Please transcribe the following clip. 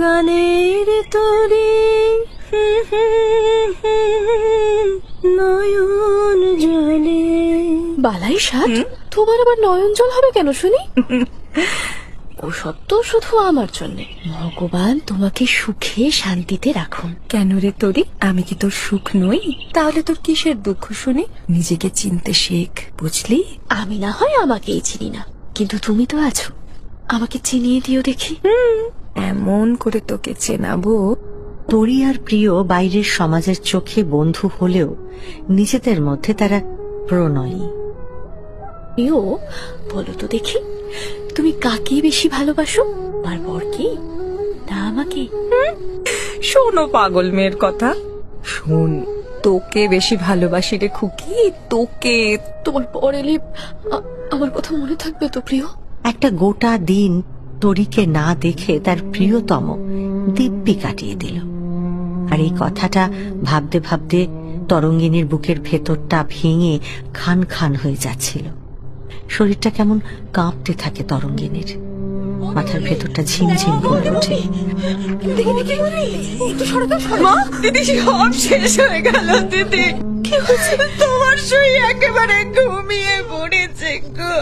গানের তরে নয়ন জলে। বালাই সাত, তোমার আবার নয়ন জল হবে কেন শুনি? ও সব তো শুধু আমার জন্য। ভগবান তোমাকে সুখে শান্তিতে রাখুন। কেন রে তরি, আমি কি তোর সুখ নই? তাহলে তোর কিসের দুঃখ শুনি? নিজেকে চিনতে শেখ, বুঝলি? আমি না হয় আমাকেই চিনি না, কিন্তু তুমি তো আছো, আমাকে চিনিয়ে দিও দেখি। এমন করে তোকে চেনাবো। তরি আর প্রিয় বাইরের সমাজের চোখে বন্ধু হলেও নিজেদের মধ্যে তারা প্রণয়ী। প্রিয়, বলো তো দেখি, তুমি কাকে বেশি ভালোবাসো? আর বর কি না আমাকে? শোনো পাগল মেয়ের কথা, শোন, তোকে বেশি ভালোবাসি রে খুকি, তোকে। তোমার পর এলে আমার কথা মনে থাকবে তো প্রিয়? একটা গোটা দিন তরিকে না দেখে তার প্রিয়তম দিব্যি কাটিয়ে দিল। আর এই কথাটা ভাবতে ভাবতে তরঙ্গিনীর বুকের ভেতরটা ভেঙে খান খান হয়ে যাচ্ছিল। শরীরটা কেমন কাঁপতে থাকে তরঙ্গিনীর, মাথার ভেতরটা ঝিমঝিম করে ওঠে। মা, দিদি সব শেষ হয়ে গেল। দিদি কি হয়েছে? তোমার শুই একেবারে ঘুমিয়ে পড়েছে গো।